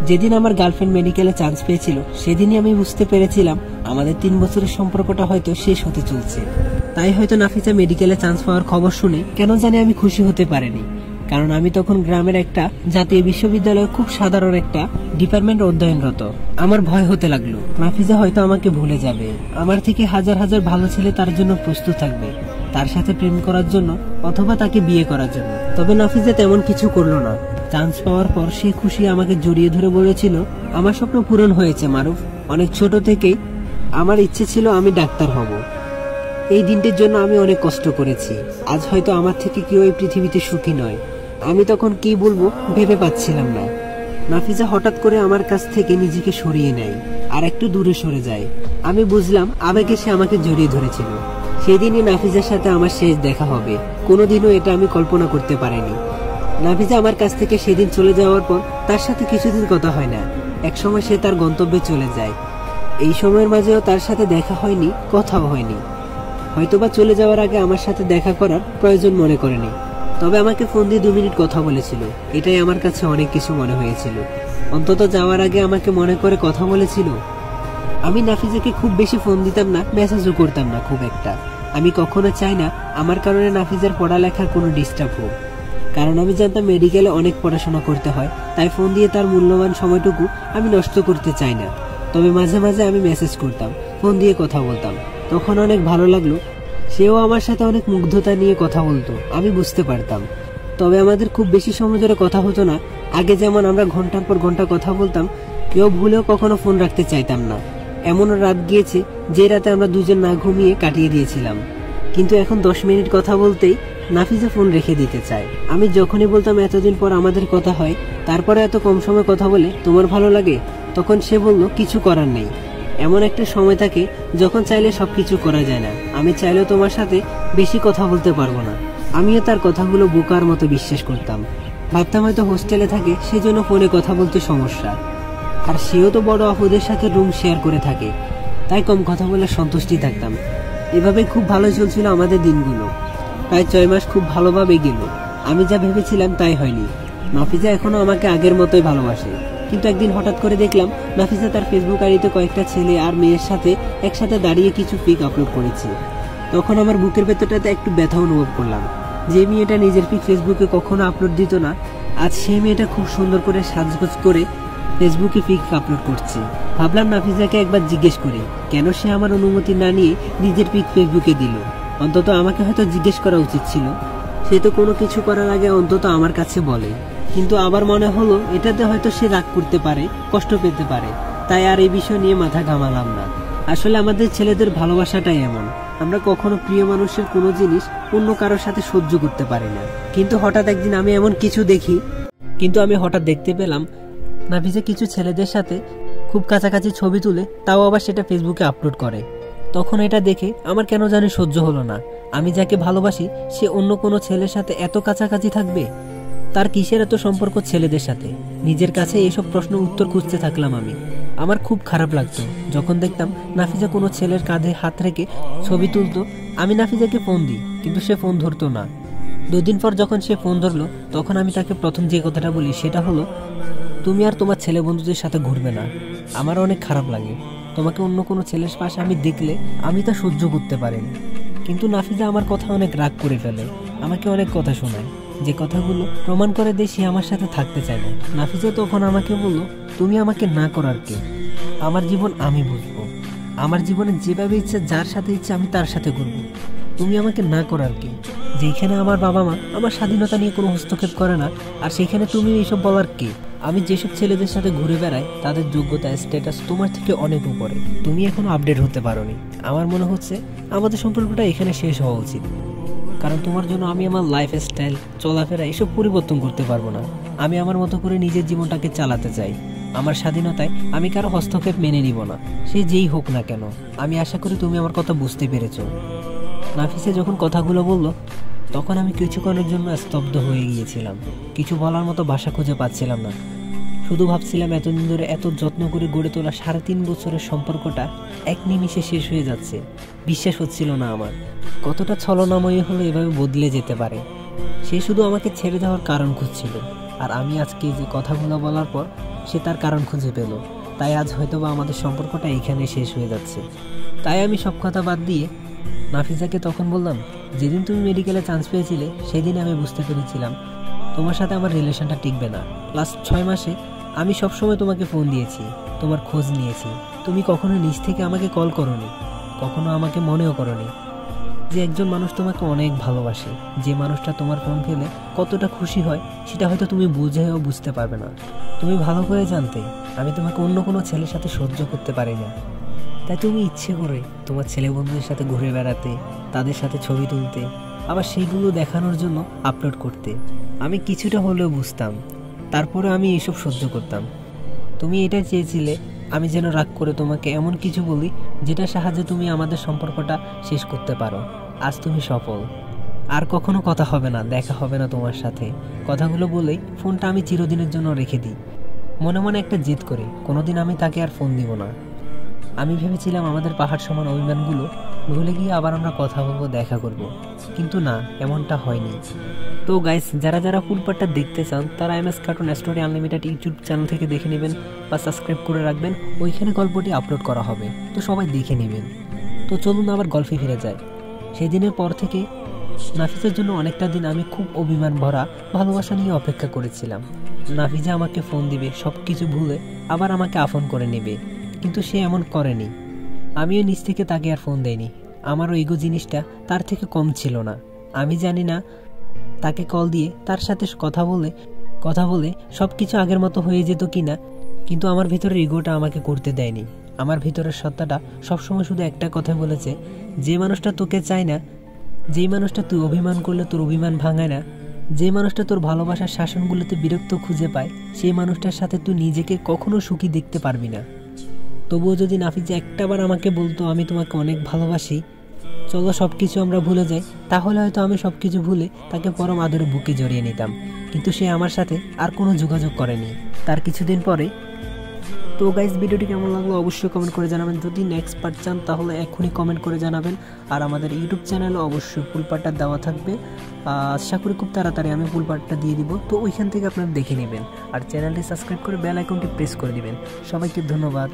যেদিন আমার গার্লফ্রেন্ড মেডিকেলে চান্স পেয়েছিল সেদিনই আমি বুঝতে পেরেছিলাম আমাদের 3 বছরের সম্পর্কটা হয়তো শেষ হতে চলছে। তাই হয়তো নাফিজা মেডিকেলে চান্স পাওয়ার খবর শুনে কেন জানি আমি খুশি হতে পারিনি, কারণ আমি তখন গ্রামের একটা জাতীয় বিশ্ববিদ্যালয়ে খুব সাধারণ একটা ডিপার্টমেন্ট অধ্যয়নরত। আমার ভয় হতে লাগলো নাফিজা হয়তো আমাকে ভুলে যাবে, আমার থেকে হাজার হাজার ভালো ছেলে তার জন্য প্রস্তুত থাকবে, তার সাথে প্রেম করার জন্য অথবা তাকে বিয়ে করার জন্য। তবে নাফিজা তেমন কিছু করলো না। চান্স পাওয়ার পর সে খুশি আমাকে জড়িয়ে ধরে বলেছিল, আমার স্বপ্ন পূরণ হয়েছে মারুফ, অনেক ছোট থেকেই আমার ইচ্ছে ছিল আমি ডাক্তার হব। এই দিনটির জন্য আমি অনেক কষ্ট করেছি। আজ হয়তো আমার থেকে কেউ এই পৃথিবীতে সুখী নয়। আমি তখন কি বলবো ভেবে পাচ্ছিলাম না। নাফিজা হঠাৎ করে আমার কাছ থেকে নিজেকে সরিয়ে নেয় আর একটু দূরে সরে যায়। আমি বুঝলাম আবেগে সে আমাকে জড়িয়ে ধরেছিল। সেদিনই নাফিজার সাথে আমার শেষ দেখা হবে। কোনোদিনও এটা আমি কল্পনা করতে পারিনি। নাফিজা আমার কাছ থেকে সেদিন চলে যাওয়ার পর তার সাথে কিছুদিন কথা হয় না। একসময় সে তার গন্তব্যে চলে যায়। এই সময়ের মাঝেও তার সাথে দেখা হয়নি, কথাও হয়নি। হয়তোবা চলে যাওয়ার আগে আমার সাথে দেখা করার প্রয়োজন মনে করেনি, তবে আমাকে ফোন দিয়ে 2 মিনিট কথা বলেছিল। এটাই আমার কাছে অনেক কিছু মনে হয়েছিল। অন্তত যাওয়ার আগে আমাকে মনে করে কথা বলেছিল। আমি নাফিজাকে খুব বেশি ফোন দিতাম না, মেসেজও করতাম না খুব একটা। আমি কখনো চাই না আমার কারণে নাফিজার পড়ালেখার কোনো ডিস্টার্ব হোক, কারণ আমি জানতাম মেডিকেলে অনেক পড়াশোনা করতে হয়। তাই ফোন দিয়ে তার মূল্যবান সময়টুকু আমি নষ্ট করতে চাই না। তবে মাঝে মাঝে আমি মেসেজ করতাম, ফোন দিয়ে কথা বলতাম। তখন অনেক ভালো লাগলো। সেও আমার সাথে অনেক মুগ্ধতা নিয়ে কথা বলতো, আমি বুঝতে পারতাম। তবে আমাদের খুব বেশি সময় ধরে কথা হতো না। আগে যেমন আমরা ঘন্টার পর ঘন্টা কথা বলতাম, কেউ ভুলেও কখনো ফোন রাখতে চাইতাম না। এমনও রাত গিয়েছে যে রাতে আমরা দুজন না ঘুমিয়ে কাটিয়ে দিয়েছিলাম। কিন্তু এখন 10 মিনিট কথা বলতেই নাফিজা ফোন রেখে দিতে চায়। আমি যখনই বলতাম এতদিন পর আমাদের কথা হয়, তারপরে এত কম সময় কথা বলে তোমার ভালো লাগে, তখন সে বলল কিছু করার নেই। এমন একটা সময় থাকে যখন চাইলে সবকিছু করা যায় না। আমি চাইলেও তোমার সাথে বেশি কথা বলতে পারবো না। আমিও তার কথাগুলো বোকার মতো বিশ্বাস করতাম। ভাবতাম হয়তো হোস্টেলে থাকে, সেজন্য ফোনে কথা বলতে সমস্যা। আর সেও তো বড় আপুদের সাথে রুম শেয়ার করে থাকে, তাই কম কথা বলে সন্তুষ্টি থাকতাম। এভাবে খুব ভালো চলছিল আমাদের দিনগুলো। প্রায় 6 মাস খুব ভালোভাবে গেল। আমি যা ভেবেছিলাম তাই হয়নি। নাফিজা এখনো আমাকে আগের মতোই ভালোবাসে। কিন্তু একদিন হঠাৎ করে দেখলাম নাফিজা তার ফেসবুক আইডিতে কয়েকটা ছেলে আর মেয়ের সাথে একসাথে দাঁড়িয়ে কিছু পিক আপলোড করেছে। তখন আমার বুকের ভেতরটাতে একটু ব্যথা অনুভব করলাম। যে মেয়েটা নিজের পিক ফেসবুকে কখনো আপলোড দিত না, আজ সেই মেয়েটা খুব সুন্দর করে সাজগোজ করে ফেসবুকে পিক আপলোড করছে। ভাবলাম নাফিজাকে একবার জিজ্ঞেস করি কেন সে আমার অনুমতি না নিয়ে নিজের পিক ফেসবুকে দিল। অন্তত আমাকে হয়তো জিজ্ঞেস করা উচিত ছিল। সে তো কোনো কিছু করার আগে অন্তত আমার কাছে বলে। কিন্তু আবার মনে হলো এটাতে হয়তো সে রাগ করতে পারে, কষ্ট পেতে পারে, তাই আর এই বিষয় নিয়ে মাথা ঘামালাম না। আসলে আমাদের ছেলেদের ভালোবাসাটাই এমন, আমরা কখনো প্রিয় মানুষের কোনো জিনিস অন্য কারোর সাথে সহ্য করতে পারি না। কিন্তু হঠাৎ একদিন আমি এমন কিছু দেখি, আমি হঠাৎ দেখতে পেলাম নাফিজা কিছু ছেলেদের সাথে খুব কাছাকাছি ছবি তুলে, তাও আবার সেটা ফেসবুকে আপলোড করে। তখন এটা দেখে আমার কেন জানি সহ্য হলো না। আমি যাকে ভালোবাসি সে অন্য কোনো ছেলের সাথে এত কাছাকাছি থাকবে? তার কিসের এত সম্পর্ক ছেলেদের সাথে? নিজের কাছে এসব প্রশ্ন উত্তর খুঁজতে থাকলাম আমি। আমার খুব খারাপ লাগতো যখন দেখতাম নাফিজা কোনো ছেলের কাঁধে হাত রেখে ছবি তুলতো। আমি নাফিজাকে ফোন দিই, কিন্তু সে ফোন ধরতো না। 2 দিন পর যখন সে ফোন ধরলো, তখন আমি তাকে প্রথম যে কথাটা বলি সেটা হলো, তুমি আর তোমার ছেলে বন্ধুদের সাথে ঘুরবে না। আমার অনেক খারাপ লাগে, তোমাকে অন্য কোনো ছেলের পাশে আমি দেখলে আমি তা সহ্য করতে পারিনি। কিন্তু নাফিজা আমার কথা অনেক রাগ করে ফেলে, আমাকে অনেক কথা শোনায়, যে কথাগুলো প্রমাণ করে দিয়ে সে আমার সাথে থাকতে চায় না। নাফিজা তখন আমাকে বলল, তুমি আমাকে না করার কে? আমার জীবন আমি বুঝবো, আমার জীবনে যেভাবে ইচ্ছা যার সাথে ইচ্ছা আমি তার সাথে ঘুরবো। তুমি আমাকে না করার কে? যেখানে আমার বাবা মা আমার স্বাধীনতা নিয়ে কোনো হস্তক্ষেপ করে না, আর সেখানে তুমি এইসব বলার কে? আমি যেসব ছেলেদের সাথে ঘুরে বেড়াই তাদের যোগ্যতা স্ট্যাটাস তোমার থেকে অনেক উপরে, তুমি এখনো আপডেট হতে পারোনি। আমার মনে হচ্ছে আমাদের সম্পর্কটা এখানে শেষ হওয়া উচিত, কারণ তোমার জন্য আমি আমার লাইফস্টাইল, চলাফেরা এসব পরিবর্তন করতে পারবো না। আমি আমার মতো করে নিজের জীবনটাকে চালাতে চাই। আমার স্বাধীনতায় আমি কারো হস্তক্ষেপ মেনে নিব না, সে যেই হোক না কেন। আমি আশা করি তুমি আমার কথা বুঝতে পেরেছো। নাফিসা যখন কথাগুলো বলল, তখন আমি কিছুক্ষণের জন্য স্তব্ধ হয়ে গিয়েছিলাম। কিছু বলার মতো ভাষা খুঁজে পাচ্ছিলাম না। শুধু ভাবছিলাম এতদিন ধরে এত যত্ন করে গড়ে তোলা 3.5 বছরের সম্পর্কটা এক নিমিষে শেষ হয়ে যাচ্ছে। বিশ্বাস হচ্ছিল না আমার, কতটা ছলনাময়ী হলো এভাবে বদলে যেতে পারে। সে শুধু আমাকে ছেড়ে দেওয়ার কারণ খুঁজছিল, আর আমি আজকে যে কথাগুলো বলার পর সে তার কারণ খুঁজে পেল। তাই আজ হয়তোবা আমাদের সম্পর্কটা এইখানে শেষ হয়ে যাচ্ছে। তাই আমি সব কথা বাদ দিয়ে নাফিজাকে তখন বললাম, যেদিন তুমি মেডিকেলে চান্স পেয়েছিলে সেদিন আমি বুঝতে পেরেছিলাম তোমার সাথে আমার রিলেশনটা টিকবে না। লাস্ট 6 মাসে আমি সবসময় তোমাকে ফোন দিয়েছি, তোমার খোঁজ নিয়েছি। তুমি কখনো নিজ থেকে আমাকে কল করোনি, কখনো আমাকে মনেও করোনি যে একজন মানুষ তোমাকে অনেক ভালোবাসে। যে মানুষটা তোমার ফোন পেলে কতটা খুশি হয় সেটা হয়তো তুমি বুঝেও বুঝতে পারবে না। তুমি ভালো করে জানতে আমি তোমাকে অন্য কোনো ছেলের সাথে সহ্য করতে পারি না। তাই তুমি ইচ্ছে করে তোমার ছেলে বন্ধুদের সাথে ঘুরে বেড়াতে, তাদের সাথে ছবি তুলতে, আবার সেইগুলো দেখানোর জন্য আপলোড করতে। আমি কিছুটা হলেও বুঝতাম, তারপরে আমি এসব সহ্য করতাম। তুমি এটা চেয়েছিলে আমি যেন রাগ করে তোমাকে এমন কিছু বলি যেটার সাহায্যে তুমি আমাদের সম্পর্কটা শেষ করতে পারো। আজ তুমি সফল। আর কখনো কথা হবে না, দেখা হবে না তোমার সাথে। কথাগুলো বলেই ফোনটা আমি চিরদিনের জন্য রেখে দিই। মনে মনে একটা জেদ করে কোনোদিন আমি তাকে আর ফোন দিব না। আমি ভেবেছিলাম আমাদের পাহাড় সমান অভিমানগুলো ভুলে গিয়ে আবার আমরা কথা বলবো, দেখা করব, কিন্তু না, এমনটা হয়নি। তো গাইস, যারা যারা ফুল পার্টটা দেখতে চান তারা MS cartoon story unlimited YouTube channel থেকে দেখে নেবেন বা সাবস্ক্রাইব করে রাখবেন। ওইখানে গল্পটি আপলোড করা হবে, তো সবাই দেখে নেবেন। তো চলুন আবার গল্পে ফিরে যায়। সেই দিনের পর থেকে নাফিজার জন্য অনেকটা দিন আমি খুব অভিমান ভরা ভালোবাসা নিয়ে অপেক্ষা করেছিলাম। নাফিজা আমাকে ফোন দিবে, সব কিছু ভুলে আবার আমাকে আপন করে নেবে, কিন্তু সে এমন করেনি। আমিও নিজ থেকে তাকে আর ফোন দেইনি। আমারও ইগো জিনিসটা তার থেকে কম ছিল না। আমি জানি না তাকে কল দিয়ে তার সাথে কথা বলে সব কিছু আগের মতো হয়ে যেত কিনা, কিন্তু আমার ভিতরের ইগোটা আমাকে করতে দেয়নি। আমার ভিতরের সত্তাটা সবসময় শুধু একটা কথা বলেছে, যে মানুষটা তোকে চায় না, যেই মানুষটা তুই অভিমান করলে তোর অভিমান ভাঙায় না, যে মানুষটা তোর ভালোবাসার শাসনগুলোতে বিরক্ত খুঁজে পায়, সেই মানুষটার সাথে তুই নিজেকে কখনো সুখী দেখতে পারবি না। তবুও যদি নাফিজা একটাবার আমাকে বলতো আমি তোমাকে অনেক ভালোবাসি, চলো সব কিছু আমরা ভুলে যাই, তাহলে হয়তো আমি সব কিছু ভুলে তাকে পরম আদরে বুকে জড়িয়ে নিতাম। কিন্তু সে আমার সাথে আর কোনো যোগাযোগ করেনি তার কিছুদিন পরে। তো গাইস, ভিডিওটি কেমন লাগলো অবশ্যই কমেন্ট করে জানাবেন। যদি নেক্সট পার্ট চান তাহলে এখনই কমেন্ট করে জানাবেন। আর আমাদের ইউটিউব চ্যানেলে অবশ্যই ফুল পার্টটা দেওয়া থাকবে। আশা করি খুব তাড়াতাড়ি আমি ফুল পার্টটা দিয়ে দিব, তো ওইখান থেকে আপনারা দেখে নেবেন। আর চ্যানেলটি সাবস্ক্রাইব করে বেল আইকনটি প্রেস করে দিবেন। সবাইকে ধন্যবাদ।